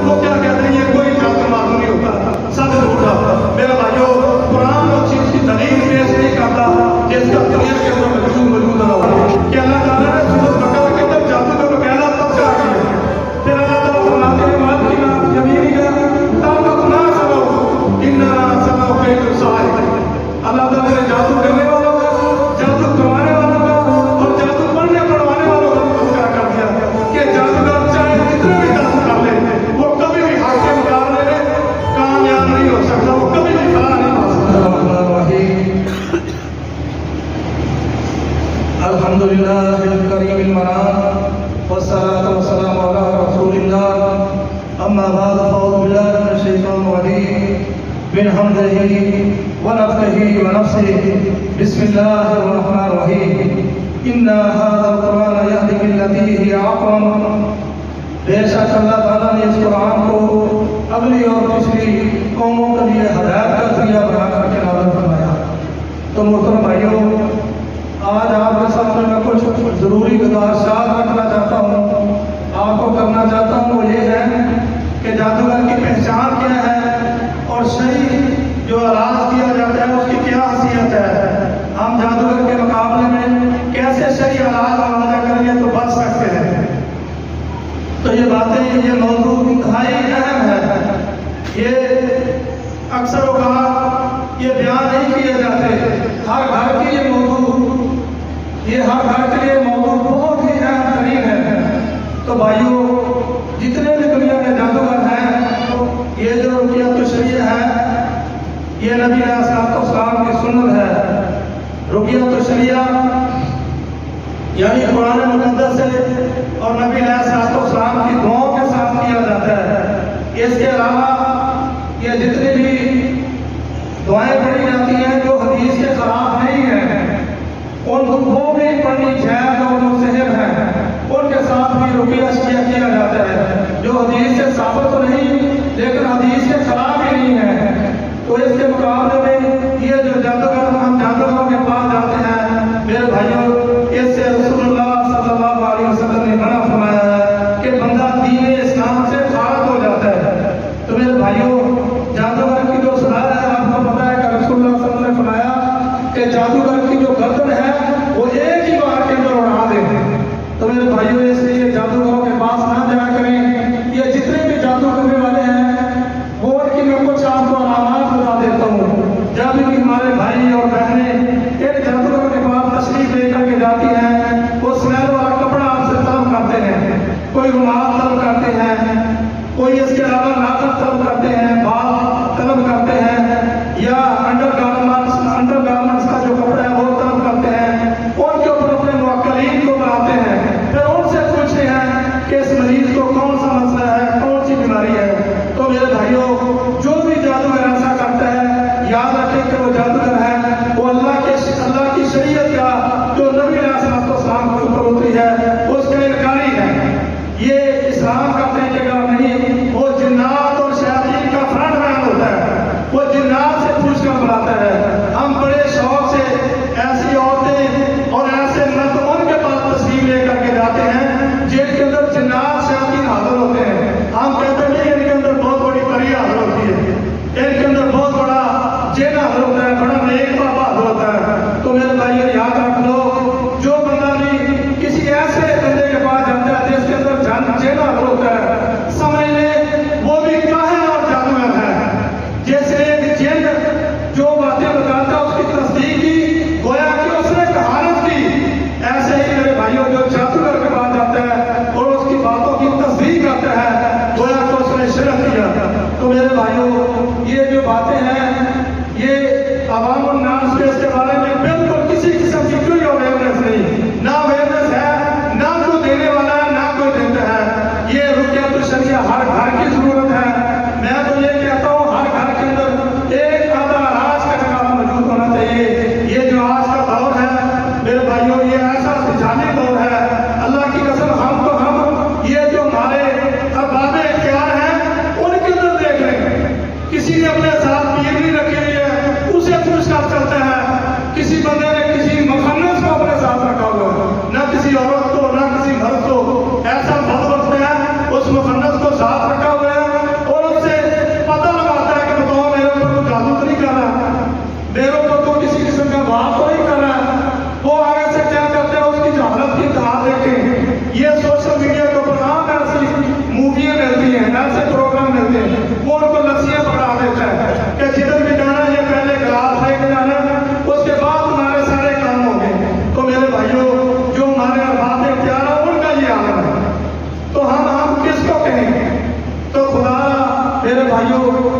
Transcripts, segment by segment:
وہ کیا کہتے ہیں یہ کوئی جادو مادو نہیں ہوتا، سب جھوٹا۔ میرے بھائیو قرآن اس چیز کی دلیل پیش نہیں کرتا جس کا دنیا کے اندر موجود نہ ہو کہ اللہ تعالیٰ نے سورۃ بقرہ کے اندر جادو کا وقاعدہ تب کیا کیا، پھر اللہ تعالیٰ فرماتے ہیں مال کی نام زمین کا تب نہ سمو انا سمو کے سائے۔ اللہ تعالیٰ نے جادو کرنے والوں کا، جادو کروانے والوں کا اور جادو پڑھنے پڑھوانے والوں کا تذکرہ کر دیا کہ جادوگر چاہے کتنے بھی جادو کر لے وہ کبھی بھی حق کے مقابلے میں کامیاب نہیں ہو سکتا، وہ کبھی بھی فلاح نہیں پا سکتا۔ الحمدللہ الکریم المنان والصلاة والسلام علی رسول اللہ، اما بعد فاعوذ باللہ من الشیطان الرجیم من حمدہ ونفخہ ونفثہ، بسم اللہ الرحمن الرحیم، انا ھذا القرآن یہدی للتی ہی اقوم۔ بے شک اللہ تعالیٰ نے اس قرآن کو اگلی اور پچھلی قوموں کے لیے ہدایت کا ذریعہ بنا کر کے نازل فرمایا۔ تو محترم بھائیوں، آج آپ کے سامنے میں کچھ ضروری گزارشات رکھنا چاہتا ہوں، آپ کو کرنا چاہتا ہوں، وہ یہ ہے کہ جادوگر کی پہچان کیا ہے اور صحیح جو علاج کیا جاتا ہے اس کی کیا حیثیت ہے، ہم جادوگر کے مقابلے میں کیسے صحیح علاج معالجہ کریں گے تو بچ سکتے ہیں۔ تو یہ باتیں، یہ موضوع انتہائی اہم ہے، یہ اکثر اوقات یہ بیان نہیں کیے جاتے، ہر گھر کی یہ موضوع، یہ ہر گھر کے لیے موضوع بہت ہی اہم ترین ہے۔ تو بھائیوں، جتنے بھی دنیا میں جادوگر ہیں، یہ جو رقیۃ الشریعہ ہے یہ نبی علیہ السلام کی سنت ہے۔ رقیۃ الشریعہ یعنی قرآن مقدس سے اور نبی علیہ السلام کی دعاؤں کے ساتھ کیا جاتا ہے۔ اس کے علاوہ یہ جتنی بھی دعائیں پڑھی جاتی ہیں جو حدیث کے خلاف نہیں ہیں، ان کو بھی پڑھنی جائز اور مستحب ہیں، ان کے ساتھ بھی رقیہ شریعہ کیا جاتا ہے جو حدیث سے ثابت تو نہیں لیکن حدیث کے خلاف بھی نہیں ہے۔ تو اس کے مقابلے میں یہ جو جادوگر، ہم جادوگروں کے پاس جاتے ہیں، میرے بھائیوں، اس سے رسول اللہ صلی اللہ علیہ وسلم نے منع فرمایا ہے کہ بندہ دین اسلام سے خارج ہو جاتا ہے۔ تو میرے بھائیوں، جادوگر کی جو سزا ہے آپ کو پتہ ہے کہ رسول اللہ صلی اللہ علیہ وسلم نے فرمایا کہ جادوگر کی جو گردن ہے وہ ایک ہی بار کے اندر اڑا دے۔ تو میرے بھائیوں، اس لیے جادوگروں کے پاس نہ جایا کریں۔ یہ جتنے بھی جادو کرنے والے ہیں وہ ان کی میں کچھ آپ کو علامات بتا دیتا ہوں۔ جب بھی ہمارے بھائی اور بہنیں ایک جادوگر کے پاس تشریف لے کر کے جاتی ہیں، وہ سمیل والا کپڑا آپ سے طلب کرتے ہیں، کوئی رومال طلب کرتے ہیں، کوئی اس کے علاوہ ناخن طلب کرتے ہیں، بال طلب کرتے ہیں، یا انڈر گارمنٹس کا جو کپڑا ہے وہ طلب کرتے ہیں، ان کے اوپر اپنے موکلین کو بلاتے ہیں، پھر ان سے پوچھتے ہیں کہ اس مریض کو کون سا مسئلہ ہے، کون سی بیماری ہے۔ تو میرے بھائیوں، جو بھی جادوگر ایسا کرتا ہے یاد رکھیں کہ وہ جادوگر ہے، وہ اللہ کی شریعت کا جو نبی علیہ السلام کے اوپر ہوتی ہے اس کا انکاری ہے۔ یہ اسلام کا طریقہ نہیں، وہ جنات اور شیاطین کا فرنٹ مین ہوتا ہے، وہ جنات سے پوچھ کر بلاتا ہے۔ ہم بڑے شوق سے ایسی عورتیں اور ایسے مرد ان کے پاس تشریف لے کر کے جاتے ہیں جن کے اندر جنات شیاطین حاضر ہوتے ہیں۔ ہم کہتے ہیں ان کے اندر بہت بڑی پری حاضر ہوتی ہے، ان کے اندر بہت بڑا جن حاضر ہوتا ہے، بڑا نیک بابا حاضر ہوتا ہے۔ تو میرے بھائی یاد رکھ لو، جو بندہ بھی کسی ایسے بندے کے پاس جاتا ہے جس کے اندر جن حاضر ہوتا ہے، سمجھ لے وہ بھی کاہن اور جادوگر ہے۔ جیسے ایک جن جو باتیں بتاتا ہے اس کی تصدیق کی، گویا کہ اس نے کہانت کی، ایسے ہی میرے بھائیوں جو جادوگر کے پاس جاتا ہے اور اس کی باتوں کی تصدیق کرتا ہے، گویا کہ اس نے شرک کیا۔ تو میرے بھائیوں، یہ جو باتیں ہیں یہ عوام الناس کے اس کے بارے میں بالکل کسی قسم کی کوئی اویئرنیس نہیں، نہ اویئرنیس ہے، نہ کوئی دینے والا ہے، نہ کوئی دیتا ہے۔ یہ رقیۃ الشریعہ ہر گھر کی ضرورت ہے۔ میں تو یہ کہتا ہوں ہر گھر کے اندر ایک آدھا علاج کا نظام موجود ہونا چاہیے۔ یہ جو آج کا دور ہے میرے بھائیوں، یہ ایسا جانی دور ہے، اللہ کی قسم ہم یہ جو ہمارے ارباب اختیار ہیں ان کے اندر دیکھ لیں، کسی نے اپنے ساتھ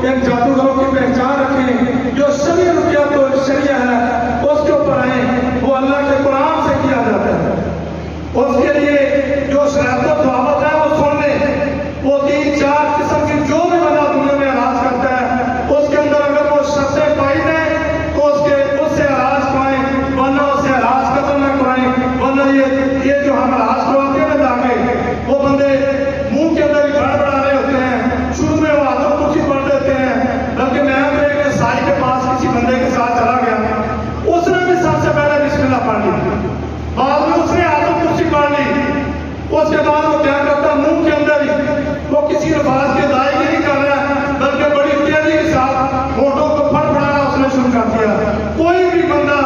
ان جادوگروں کی پہچان رکھیں، جو شرعی رقیہ تو شریعہ ہے اس کے اوپر آئیں، وہ اللہ کے قرآن سے کیا جاتا ہے۔ اس کے لیے جو شرائط و ضوابط ہے وہ سن لیں۔ وہ 3-4 قسم کی جو بھی بندہ دنیا میں علاج کرتا ہے اس کے اندر اگر وہ شرطیں پائی دیں تو اس سے علاج کرائیں، ورنہ اس سے علاج ختم نہ کرائیں، ورنہ یہ جو ہم علاج کرواتے ہیں نا جاکے، وہ بندے منہ کے اندر ہی بڑھ رہے ہوتے ہیں، شروع میں وہ آدم کرسی پڑھ دیتے ہیں، بلکہ میں اپنے سائی کے پاس کسی بندے کے ساتھ چلا گیا، اس نے بھی سب سے پہلے بسم اللہ پڑھ لی، بعد میں اس نے آدم کرسی پڑھ لی، اس کے بعد وہ کیا کرتا منہ کے اندر ہی وہ کسی الفاظ کی ادائیگی نہیں کر رہا ہے، بلکہ بڑی تیزی کے ساتھ ہونٹوں کو پھڑپڑانا اس نے شروع کر دیا۔ کوئی بھی بندہ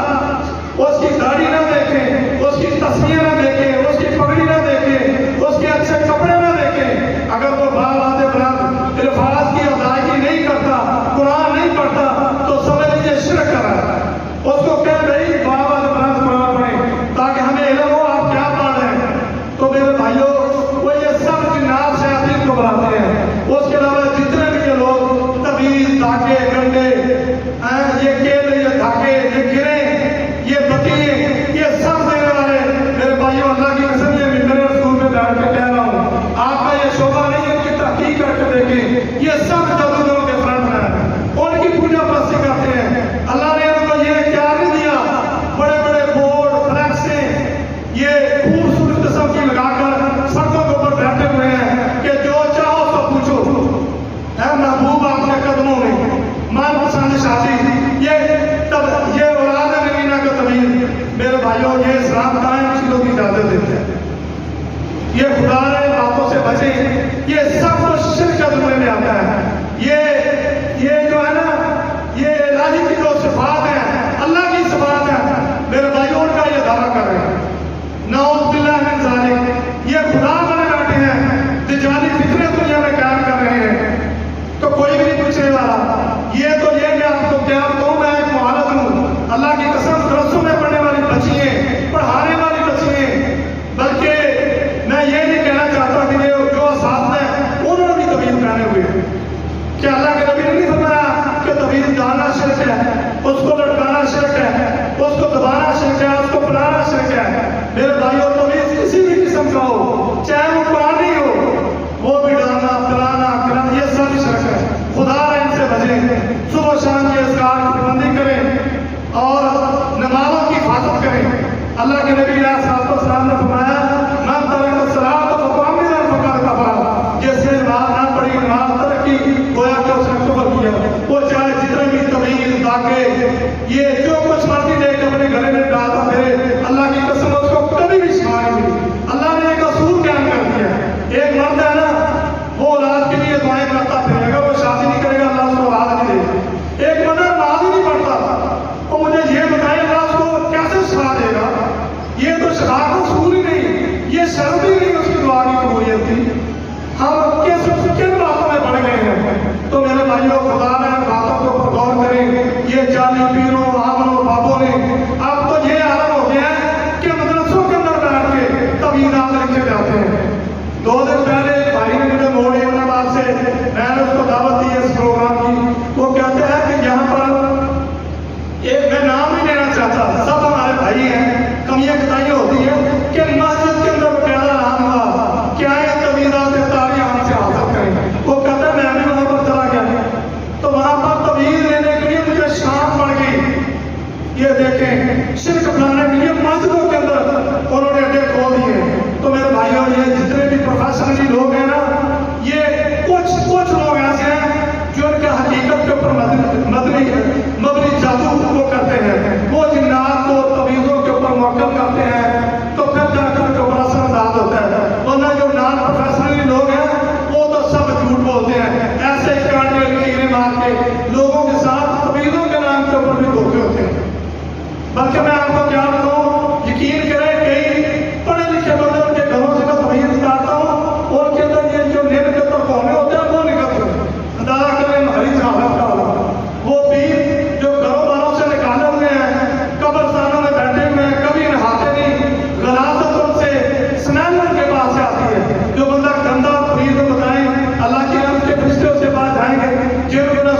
اس کی داڑھی نہ دیکھے، اس کی تصویر نہ دیکھے، اس کی پگڑی نہ دیکھے، اس کے اچھے کپڑے نہ دیکھے، اگر وہ باواد بلند الفاظ کی ادائیگی نہیں کرتا، قرآن نہیں پڑھتا تو سمجھ لیجیے شرک کر رہا ہے۔ اس کو کہہ رہی باواد بلند قرآن پڑھیں تاکہ ہمیں علم ہو آپ کیا پڑھ رہے ہیں۔ تو میرے بھائیوں، وہ یہ سب جنات شیاطین کو بناتے ہیں۔ اس کے علاوہ جتنے بھی یہ لوگ تعویذ، دھاگے، گنڈے، یہ کیل، یہ دھاگے، یہ گرے، یہ بتیے، یہ سب دینے والے میرے بھائیوں، اللہ کی قسم یہ ممبر رسول میں بیٹھ کے کہہ رہا ہوں، آپ کا یہ شعبہ نہیں ہے کہ تحقیق کر کے دیکھیں، یہ سب جادوگروں کے فرنٹ ہیں، ان کی پوجا پرستی کرتے ہیں۔ اللہ نے ان کو یہ اختیار نہیں دیا بڑے بڑے بورڈ فلیکسیں یہ خوبصورت قسم کی لگا کر سڑکوں کے اوپر بیٹھے ہوئے ہیں کہ جو چاہو تو پوچھو، اے محبوب آپ کے قدموں میں، من پسند شادی، یہ اولاد نگینہ کا طویل، میرے بھائیوں یہ اسلام قائم چیزوں کی اجازت دیتے ہیں، یہ خدا نے باتوں سے بچیں، یہ سب کچھ شرک کے زمرے میں آتا ہے۔ یہ جو ہے نا یہ الہی کی جو صفات ہیں، اللہ کی صفات ہیں، میرے بھائیوں ان کا یہ دعویٰ کر رہے ہیں، نعوذ باللہ من ذالک، یہ خدا بنے بیٹھے ہیں، دجالی فتنے دنیا میں قائم کر رہے ہیں، تو کوئی بھی نہیں پوچھنے والا۔ یہ تو یہ میں آپ کو کیا کہوں، میں ایک معالج ہوں، اللہ کی قسم درسوں میں پڑھنے والی بچیاں، پڑھانے والی بچیاں، بلکہ میں یہ نہیں کہنا چاہتا کہ یہ جو اساتذہ ہیں انہوں نے بھی طویل پہنے ہوئے ہیں، کہ اللہ کے نبی نے نہیں فرمایا کہ طویل ڈالنا شرک ہے، اس کو لٹکانا شرک ہے، اس کو دبانا شرک ہے، اس کو پلانا شرک ہے۔ میرے بھائیوں، طویل کسی بھی قسم کا ہو، چاہے وہ پرانی ہو، وہ بھی ڈالنا، پلانا، کھلانا، یہ سب شرک ہے۔ خدا ان سے بچیں، صبح و شام کی اذکار کی پابندی کریں اور نمازوں کی حفاظت کریں۔ اللہ کے نبی علیہ الصلوۃ والسلام نے فرمایا، من ترک الصلاۃ متعمدا فقد کفر، جس نے نماز نہ پڑھی، نماز ترک کی، گویا کہ اس نے کفر کیا۔ وہ چاہے جتنے بھی طویل دھاگے یہ جو کچھ مرضی لے کے اپنے گلے میں ڈالتا پھرے، اللہ کی قسم اس کو کبھی بھی شفا نہیں ملی۔ اللہ نے ایک اصول قائم کر دیا، ایک مرد ہے نا وہ اولاد کے لیے دعائیں کرتا پھرے گا، وہ شادی نہیں کرے گا اللہ اس کو اولاد نہیں دے گا۔ ایک مرد نماز ہی نہیں پڑھتا، تو مجھے یہ بتائیں اللہ اس کو کیسے شفا دے گا؟ یہ تو شفا کا اصول ہی نہیں، یہ شرط ہی نہیں اس کی دعا کی قبولیت کی۔ ہم کن باتوں میں پڑ گئے ہیں؟ تو میرے بھائیوں، خدا نے باتوں کے اوپر غور کریں۔ یہ جعلی پیروں، عاملوں، بابوں نے اب تو یہ عالم ہو گیا ہے کہ مدرسوں کے اندر بیٹھ کے تعویذات لکھے جاتے ہیں۔ 2 دن پہلے بھائی نے مجھے موڑی اپنے بات سے، میں نے اس کو دعوت دی اس پروگرام کی، وہ کہتے ہیں کہ یہاں پر ایک میں نام نہیں لینا چاہتا، سب ہمارے بھائی ہیں، کمیاں کتائیاں ہوتی ہیں کہ مسجد کے اندر پیارا نام ہوا کیا ہے تعویذات تاریخ ہم سے حاصل کریں۔ وہ کہتا ہے میں بھی وہاں پر چلا گیا تو وہاں پر تعویذ لینے کے لیے مجھے شام پڑ گئی۔ یہ دیکھیں شرک بنانے کے لیے مسجدوں کے اندر انہوں نے اڈے کھول دیے۔ تو میرے بھائیوں، یہ جتنے بھی پروفیشنلی لوگ ہیں نا، یہ کچھ لوگ ایسے ہیں جو ان کے حقیقت کے اوپر مبنی جادو کو کرتے ہیں، وہ جنات کو تعویذوں کے اوپر موکل کرتے ہیں، تو پھر جا کر کے اوپر اثر انداز ہوتا ہے۔ ورنہ جو نان پروفیشنلی لوگ ہیں وہ تو سب جھوٹ بولتے ہیں، ایسے ہی کانٹے کیڑے مار کے لوگوں کے ساتھ تعویذوں کے نام کے اوپر بھی دھوکے ہوتے ہیں۔ بلکہ میں آپ کو کیا بتاؤں، یقین کریں کئی پڑھے لکھے بندے ان کے گھروں سے میں تعویذ نکالتا ہوں، اور ان کے اندر یہ جو نیل کے اوپر کونے ہوتے ہیں وہ نکلتے ہیں۔ اندازہ کریں ہماری جہالت کا ہوگا۔ وہ پیر جو گھروں والوں سے نکالے ہوئے ہیں، قبرستانوں میں بیٹھے ہوئے ہیں، کبھی نہاتے نہیں، غلاظت ان سے سمیل ان کے پاس سے آتی ہے۔ جو بندہ گندا پیر کو بتائیں اللہ کی رحمت کے فرشتے اس کے پاس جائیں گے، جن کو نہ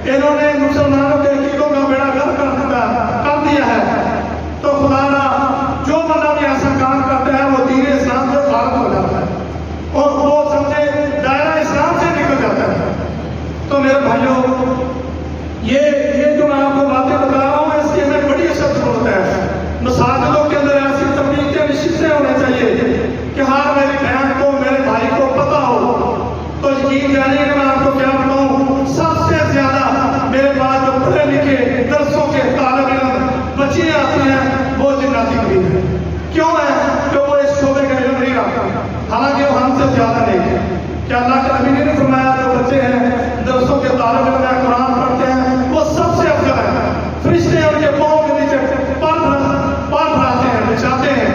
انہوں نے مسلمانوں کے عقیدوں کا بیڑا گرک کر دیا ہے، تو خدا نہ جو بندہ بھی ایسا کام کرتا ہے وہ دین اسلام سے خارج ہو جاتا ہے اور وہ سمجھے دائرہ اسلام سے نکل جاتا ہے۔ تو میرے بھائیوں، یہ جو میں آپ کو باتیں بتا رہا ہوں اس کی ہمیں بڑی اثر ضرورت ہے۔ مساجدوں کے اندر ایسی تبلیغ نشستیں ہونے چاہیے کہ ہر میری بہن کو میرے بھائی کو پتہ ہو۔ تو یقین جانیے کہ میں آپ کو کیا بتاؤں، سب سے زیادہ میرے پاس جو پڑھے لکھے درسوں کے طالب علم بچے آتے ہیں وہ جناتی مرید ہیں۔ کیوں ہے کہ وہ اس شعبے کا علم نہیں رکھتے، حالانکہ وہ ہم سے زیادہ نہیں ہے۔ کیا اللہ کے نبی نے نہیں فرمایا جو بچے ہیں درسوں کے طالب علم ہیں، قرآن پڑھتے ہیں، وہ سب سے افضل ہیں، فرشتے ان کے پاؤں کے نیچے پڑھ رہتے ہیں، بچھاتے ہیں۔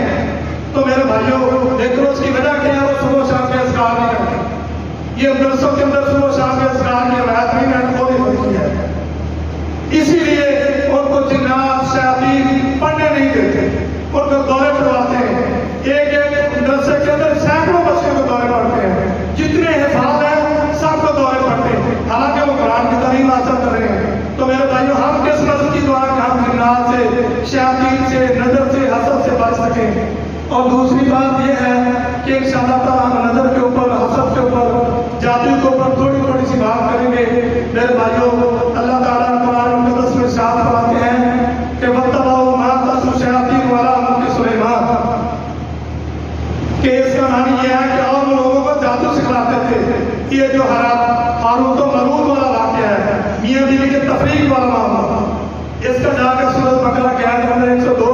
تو میرے بھائیوں دیکھو اس کی وجہ کیا ہے، وہ صبح شام کے اذکار نہیں کرتے۔ یہ درسوں کے اندر صبح شام کے اذکار کی روایت نہیں ہے، وہ بھی ہوتی ہے، اسی لیے ان کو جنات شیاطین پڑھنے نہیں دیتے، ان کو دورے پڑواتے ہیں۔ ایک درسے کے اندر سینکڑوں بچوں کو دورے پڑھتے ہیں، جتنے حفاظ ہیں سب کو دورے پڑھتے ہیں، حالانکہ وہ قرآن کی تعلیم حاصل کر رہے ہیں۔ تو میرے بھائیوں ہم کس نسل کی دعا کہ ہم جنات سے، شیاطین سے، نظر سے، حسد سے بچ سکیں۔ اور دوسری بات یہ ہے کہ انشاءاللہ تعالیٰ ہم نظر کے اوپر، حسد کے اوپر، جادو کے اوپر تھوڑی تھوڑی سی بات کریں گے۔ میرے بھائیوں اللہ تعالیٰ قرآن مقدس میں ارشاد فرماتے ہیں کہ وَاتَّبَعُوا مَا تَتْلُو الشَّيَاطِينُ عَلَىٰ مُلْكِ سُلَيْمَانَ، کہ اس کا معنی یہ ہے کہ اور لوگوں کو جادو سکھلاتے تھے۔ یہ جو ہاروت و ماروت والا واقعہ ہے، میاں بیوی کے تفریق والا معاملہ، اس کا جا کے سورۃ بقرہ کی آیت نمبر 102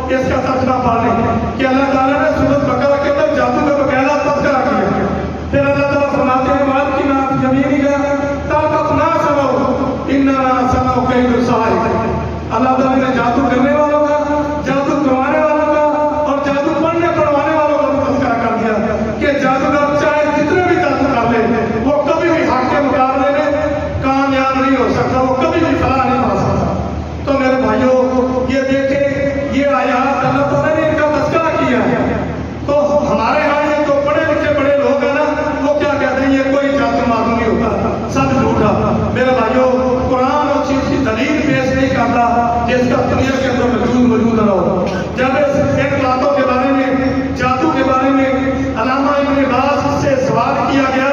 اس کا ترجمہ پڑھ لیں کہ اللہ تعالیٰ نے سورۃ بقرہ کے اندر جادو کا باقاعدہ تذکرہ کیا۔ پھر اللہ تعالیٰ فرماتے ہیں وَأَلْقِ مَا فِي يَمِينِكَ تَلْقَفْ مَا سَنَعُوا إِنَّمَا صَنَعُوا كَيْدُ السَّاحِرِ۔ اللہ تعالیٰ نے جادو کرنے والوں کا، جادو کروانے والوں کا اور جادو پڑھنے پڑھوانے والوں کا بھی تذکرہ کر دیا کہ جادوگر چاہے جتنے بھی جادو کر لے وہ کبھی بھی حق کے مقابلے میں کامیاب نہیں ہو سکتا، وہ کبھی بھی فلاح نہیں پا سکتا۔ تو میرے بھائیوں یہ دیکھیں، یہ آیات اللہ تعالیٰ نے ان کا تذکرہ کیا ہے۔ تو ہمارے ہاں یہ جو بڑے لکھے بڑے لوگ ہیں نا وہ کیا کہتے ہیں یہ کوئی جادو معلوم نہیں ہوتا، سب جھوٹا۔ میرے بھائیوں قرآن اس چیز کی دلیل پیش نہیں کرتا جس کا دنیا کے اندر موجود نہ ہو۔ جب ان باتوں کے بارے میں، جادو کے بارے میں علامہ ابن باز سے سوال کیا گیا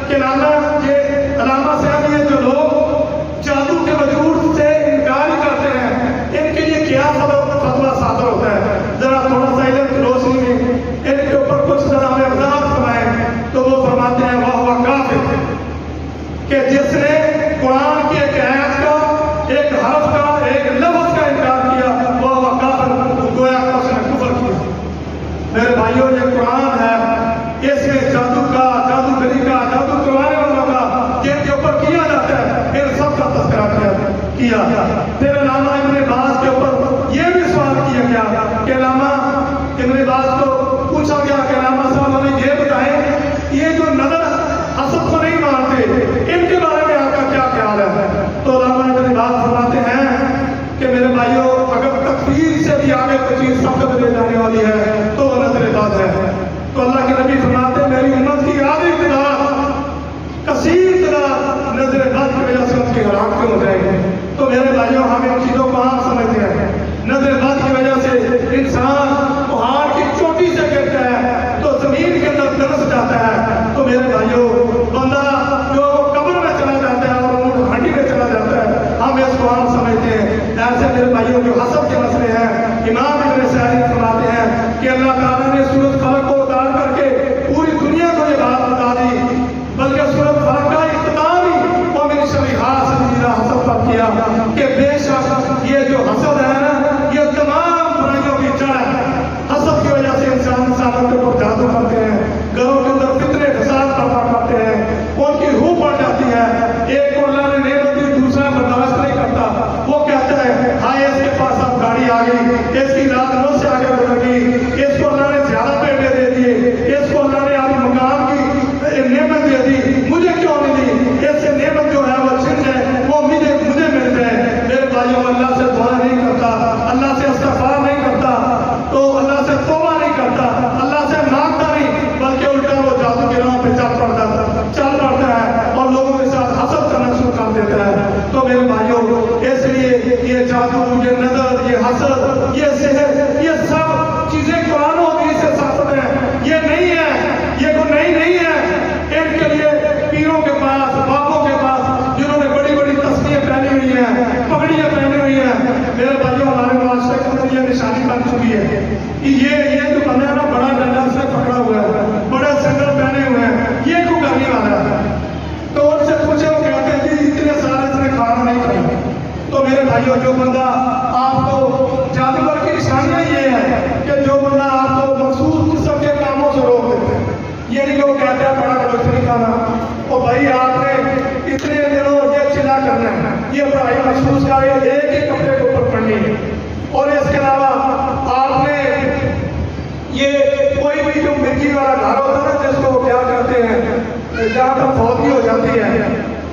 کہ علامہ صاحب یہ جو لوگ جادو کے وجود سے انکار کرتے ہیں ان کے لیے کیا فتویٰ صادر ہوتا ہے، ذرا تھوڑا سا علم کی روشنی میں ان کے اوپر کچھ ذرا ہمیں وضاحت فرمائیں۔ تو وہ فرماتے ہیں وہ کافر، کہ جس نے قرآن کی ایک آیت کا، ایک حرف کا، ایک لفظ کا انکار کیا وہ کافر، گویا کہ اس نے کفر کیا۔ میرے بھائیوں یہ قرآن ہے، اس میں جادو کا، جادوگری کا، جادو کروانے والوں کا جن کے اوپر کیا جاتا ہے ان سب کا تذکرہ کیا۔ پھر علامہ ابن باز کے اوپر یہ بھی سوال کیا گیا کہ علامہ ابن باز کو پوچھا گیا کہ علامہ صاحب ہمیں یہ بتائیں یہ جو نظر حسد کو نہیں مانتے ان کے بارے میں آپ کا کیا خیال ہے؟ تو علامہ ابن باز فرماتے ہیں کہ میرے بھائیوں اگر تقدیر سے بھی آگے کوئی چیز سبقت لے جانے والی ہے تو وہ نظر باز ہے۔ تو اللہ کے نبی فرماتے ہیں میری امت کی آدھی تعداد، کثیر تعداد نظر بد کی وجہ سے ان کے ہلاک کیوں ہو جائیں گے۔ تو میرے بھائیوں ہم ان چیزوں کو عام سمجھتے ہیں، نظر بد کی وجہ سے انسان پہاڑ کی چوٹی سے گرتا ہے تو زمین کے اندر درس جاتا ہے۔ تو میرے بھائیوں بندہ جو قبر میں چلا جاتا ہے اور اونٹ ہڈی میں چلا جاتا ہے ہم اس کو عام سمجھتے ہیں۔ ایسے میرے بھائیوں جو حسد کے مسئلے ہیں امام ابن سعدی فرماتے ہیں کہ اللہ تعالیٰ نے سورۃ فلق کو اتار کر کے پوری دنیا کو یہ بات بتا دی، بلکہ سورۃ فلق کا اختتام ہی مومن شر حاسد حسد پر کیا کہ بے شک یہ جو حسد ہے نا یہ تمام برائیوں کی جڑ ہے۔ حسد کی وجہ سے انسانوں کے اوپر جادو کرتے ہیں، گھروں کے اندر فتنے فساد برپا کرتے ہیں، ان کی روح بڑھ جاتی ہے۔ ایک کو اللہ نے نعمت دی دوسرا برداشت نہیں کرتا، وہ کہتا ہے ہائے اس کے پاس اب گاڑی آ گئی، اس کی رات مجھ سے آگے گزر گئی، اس کو اللہ نے زیادہ پیٹے دے دیے، اس کو اللہ نے اب مقام کی نعمت دے دی، مجھے کیوں نہیں دی؟ اس سے نعمت جو ہے وہ چھن جائے، وہ مجھے مل جائے۔ میرے بھائیوں اللہ سے دعا نہیں کرتا میرے بھائیوں اس لیے یہ جادو، یہ نظر، یہ حسد، یہ سحر، یہ سب چیزیں قرآن و حدیث سے ثابت ہیں. یہ نہیں ہے، یہ کوئی نہیں ہے. ان کے لیے پیروں کے پاس، بابوں کے پاس، جنہوں نے بڑی بڑی تسبیحیں پہنی ہوئی ہیں، پگڑیاں پہنی ہوئی ہیں، میرے بھائیوں ہمارے معاشرے کے اندر یہ نشانی بن چکی ہے کہ یہ جو بندہ ہے نا بڑا ڈنڈا سے پکڑا ہوا ہے، بڑے سینڈل پہنے ہوئے ہیں، یہ کو کرنے والا ہے. تو ان سے پوچھے وہ کہتے ہیں کہ اتنے سارے اس نے کھانا نہیں کھایا. تو میرے بھائیوں جو بندہ آپ کو جادوگر کی نشانیاں یہ ہے کہ جو بندہ آپ کو مخصوص قسم کے کاموں سے روک دیتے ہیں. یہ نہیں کہ وہ کہتے ہیں بڑا کچھ نہیں کھانا، اور بھائی آپ نے اتنے دنوں یہ چلا کرنا ہے، یہ پڑھائی مخصوص کا ایک ہی کپڑے کے اوپر پڑھنی ہے. اور اس کے علاوہ آپ نے یہ کوئی بھی جو مرغی والا گھر ہوتا ہے نا جس کو وہ کیا کرتے ہیں جہاں پر فوتگی ہو جاتی ہے،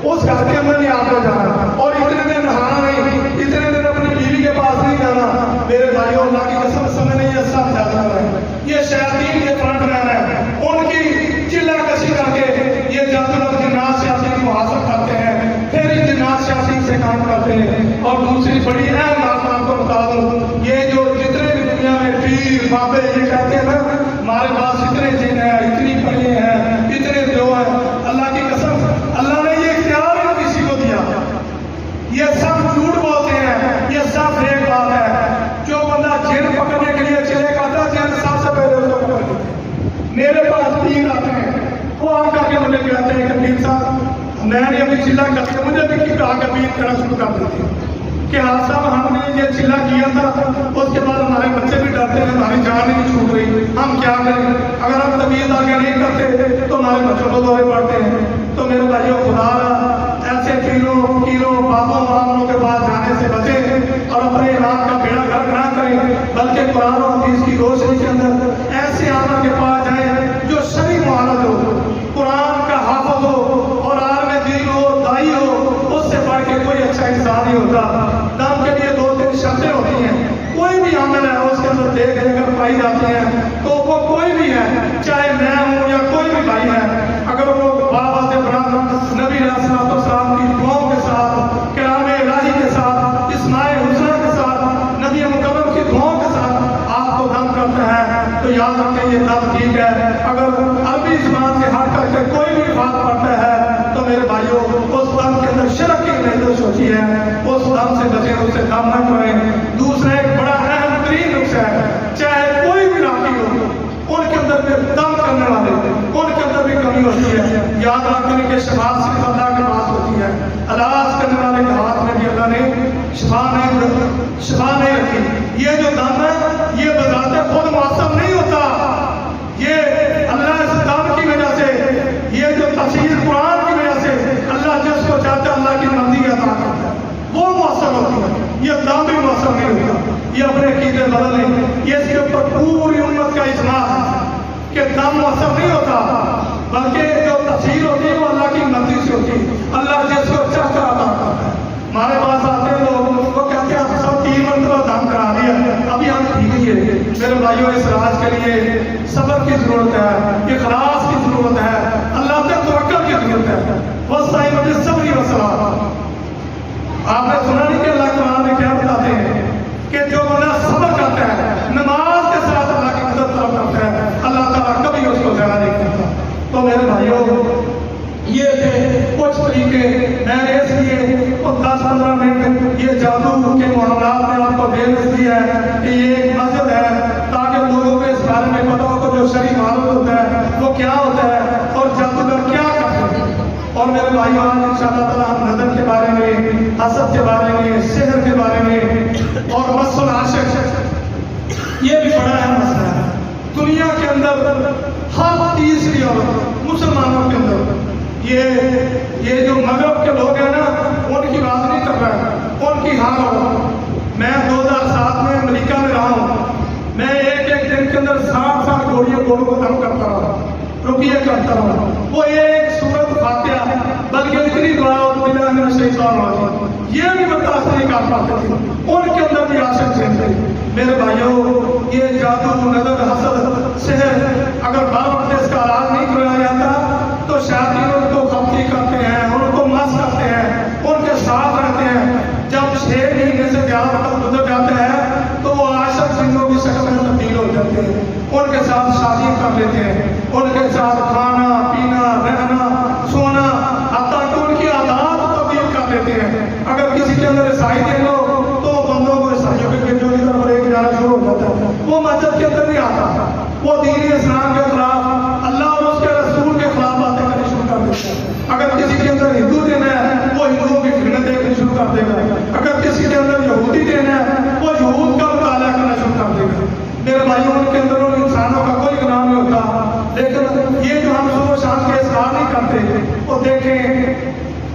اس گھر کے اندر نہیں آپ نے جانا، اور اتنے دن نہانا نہیں، اتنے دن اپنی بیوی کے پاس نہیں جانا. میرے بھائیوں اللہ کی قسم سمجھ نہیں، یہ سب جادوگر ہے، یہ شیاطین کے فرنٹ مین ہے. ان کی چلا کشی کر کے یہ جادوگر جنات شیاطین کو حاصل کرتے ہیں، پھر ان جنات شیاطین سے کام کرتے ہیں. اور دوسری بڑی اہم بات میں آپ کو بتا دوں، یہ جو جتنے بھی دنیا میں پیر بابے یہ کہتے ہیں نا ہمارے پاس اتنے جن ہیں، اتنی پڑھے ہیں، اتنے جو ہیں، اللہ کی قسم اللہ نے یہ اختیار ہی کسی کو دیا. یہ سب جھوٹ بولتے ہیں، یہ سب ایک بات ہے. جو بندہ جن پکڑنے کے لیے چلے گا تھا جن سب سے پہلے اس کو پکڑ لیتے ہیں. میرے پاس پیر آتے ہیں، وہ آ کر کے مجھے کہتے ہیں کہ پیر صاحب میں نے ابھی چلا کر کے مجھے بھی آ کر پیر کرنا شروع کر دیتے ہیں کہ آپ صاحب ہم نے یہ چلا کیا تھا، اس کے بعد ہمارے بچے بھی ڈرتے ہیں، ہماری جان نہیں چھوٹ رہی، ہم کیا کریں؟ اگر ہم طبیعت آگے نہیں کرتے تو ہمارے بچوں کو دورے پڑتے ہیں. تو میرے بھائیوں خدا ایسے پیروں کیروں بابوں ماموں کے پاس جانے سے بچیں اور اپنے ایمان کا بیڑا گرک نہ کریں، بلکہ قرآن و حدیث کی روشنی کے اندر ایسے عالم کے پاس جائیں جو شرعی معالج ہو، قرآن کا حافظ ہو اور عالم دین ہو، دائی ہو. اس سے بڑھ کے کوئی اچھا انسان نہیں ہوتا. دم کے لیے 2-3 شرطیں ہوتی ہیں. کوئی بھی عمل ہے اس کے اندر دیکھ اگر پائی جاتی ہیں تو وہ کوئی بھی ہے، چاہے میں ہوں یا کوئی بھی بھائی ہے، اگر وہ بابا سے برادر نبی علیہ السلام کی دعاؤں کے ساتھ، کلام الہی کے ساتھ، اسماء حسنہ کے ساتھ، نبی مکرم کی دعاؤں کے ساتھ آپ کو دم کرتا ہے تو یاد رکھیں یہ دم ٹھیک ہے. اگر عربی زبان سے ہٹ کر کے کوئی بھی بات پڑھتا ہے تو میرے بھائیوں اس دم کے اندر شرک کی محدود ہوتی ہے، اس دم سے بچیں، اس سے دم نہ کریں. دوسرا ایک بڑا اہم ترین نقصہ ہے، چاہے کوئی بھی راکی ہو ان کے اندر بھی دم کرنے والے ان کے اندر بھی کمی ہوتی ہے. یاد رکھیں کہ شفا صرف اللہ کے پاس ہوتی ہے. علاج کرنے والے کے ہاتھ میں بھی اللہ نے شفا نہیں رکھی. یہ جو دم ہے یہ بذات خود مؤثر نہیں ہوتا، یہ اللہ اس دم کی وجہ سے، یہ جو تفسیر قرآن کی وجہ سے اللہ جس کو چاہتا ہے اللہ کی مرضی عطا کرتا ہے وہ مؤثر ہوتی ہے. یہ دم بھی مؤثر نہیں ہوتا. یہ اپنے عقیدے بدل لیں. یہ اس کے اوپر پوری امت کا اجماع ہے کہ دم مؤثر نہیں ہوتا، بلکہ جو تفسیر ہوتی ہے وہ اللہ کی مرضی سے ہوتی ہے. اللہ جس کو چاہتا عطا کرتا ہے. ہمارے پاس آتے ہیں لوگ، وہ کہتے ہیں سب 3 مرتبہ دم کرا دیا، ابھی ہم ٹھیک ہی ہے. میرے بھائیوں اس راز کے لیے صبر کی ضرورت ہے، اخلاص کی ضرورت ہے، اللہ سے توکل کی ضرورت ہے. وَاسْتَعِينُوا بِالصَّبْرِ وَالصَّلَاةِ. آپ نے سنا نہیں کہ اللہ قرآن میں کیا بتاتے ہیں کہ جو بندہ صبر کرتا ہے نماز کے ساتھ اللہ کی مدد طلب کرتا ہے اللہ تعالیٰ کبھی اس کو ضائع نہیں کرتا. تو میرے بھائیوں یہ تھے کچھ طریقے. میں نے اس لیے 10-15 منٹ یہ جادو کے معاملات میں آپ کو دے دی ہے کہ یہ ایک مسجد ہے تاکہ لوگوں کو اس بارے میں پتہ ہو کہ جو شرعی معلوم ہوتا ہے وہ کیا ہوتا ہے اور جادوگر کیا کرتے ہیں. اور میرے بھائیوں آج انشاءاللہ تعالیٰ ہم نظر کے بارے میں، حسد کے بارے میں، سحر کے بارے میں اور مس العاشق، یہ بھی بڑا اہم مسئلہ ہے. دنیا کے اندر ہر تیسری عورت مسلمانوں کے اندر یہ جو مغرب کے لوگ ہیں نا ان کی بات نہیں کر رہا ہے، ان کی حال ہو. میں 2007 میں امریکہ میں رہا ہوں. میں ایک دن کے اندر 60 گوڑوں کو دم کرتا رہا، رقیہ کرتا رہا. وہ ایک سورت فاتحہ بلکہ اتنی دعا باللہ من الشیطان الرجیم یہ بھی برداشت نہیں کر پاتے تھے. ان کے اندر بھی عاشق تھے. میرے بھائیوں یہ جادو نظر حسد سحر اگر بار اس کا علاج نہیں کرایا جاتا تو شیاطین ان کو خفتی کرتے ہیں، ان کو مس کرتے ہیں، ان کے ساتھ رہتے ہیں. جب 6 مہینے سے زیادہ وقت گزر جاتے ہیں تو وہ عاشق زندوں کی شکل میں تبدیل ہو جاتے ہیں، ان کے ساتھ شادی کر لیتے ہیں، ان کے ساتھ کھانا پینا رہنا سونا حتیٰ کہ ان کی عادات تبدیل کر لیتے ہیں۔ اگر کسی کے اندر عیسائی دے لو تو بندوں کو عیسائیوں کے گرجوں کی طرف لے کے جانا شروع ہو جاتا ہے، وہ مسجد کے اندر نہیں آتا، وہ دین اسلام کے خلاف اللہ اور اس کے رسول کے خلاف باتیں کرنی شروع کر دیتا ہے۔ اگر کسی کے اندر ہندو دین ہے وہ ہندوؤں کی فلمیں دیکھنی شروع کر دے گا، اگر کسی کے اندر یہودی دین ہے وہ یہود کا مطالعہ کرنا شروع کر دے گا۔ میرے بھائیوں، ان کے اندر ان انسانوں کا کوئی گناہ نہیں ہوتا، لیکن یہ جو ہم صبح شام کے اذکار نہیں کرتے وہ دیکھیں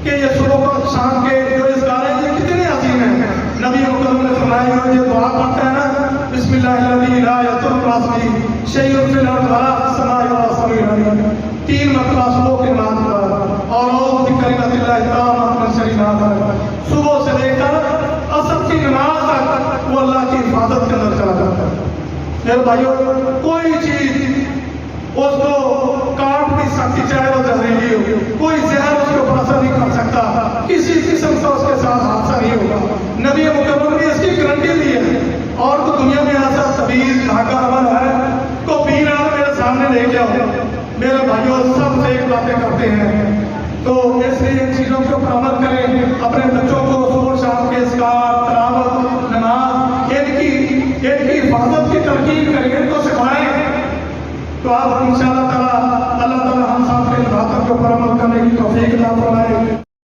کہ یہ صبح شام کے جو اذکار ہیں یہ کتنے عظیم ہیں۔ نبی مکرم نے فرمایا یہ دعا پڑھتا ہے نا، بسم اللہ الذی لا یضر مع اسمہ شیء فی الارض ولا فی السماء وهو السمیع العلیم، 3 مرتبہ صبح کے نام پر اور اعوذ بکلمۃ اللہ التامۃ من شر ما خلق، صبح سے لے کر عصر کی نماز تک وہ اللہ کی حفاظت کے اندر چلا جاتا ہے۔ میرے بھائیوں، کوئی چیز اس کو کاٹ نہیں سکتی، چاہے وہ زہریلی ہو، کوئی زہر اس کے اوپر اثر نہیں کر سکتا، کسی قسم کا اس کے ساتھ حادثہ نہیں ہوگا۔ نبی مکرم نے اس کی گارنٹی دی ہے، اور تو دنیا میں ایسا طبیب دھاگا عمل ہے کو پیر آپ میرے سامنے لے کے آؤ، میرے بھائیوں سب سے ایک باتیں کرتے ہیں، تو اس لیے ان چیزوں کے اوپر عمل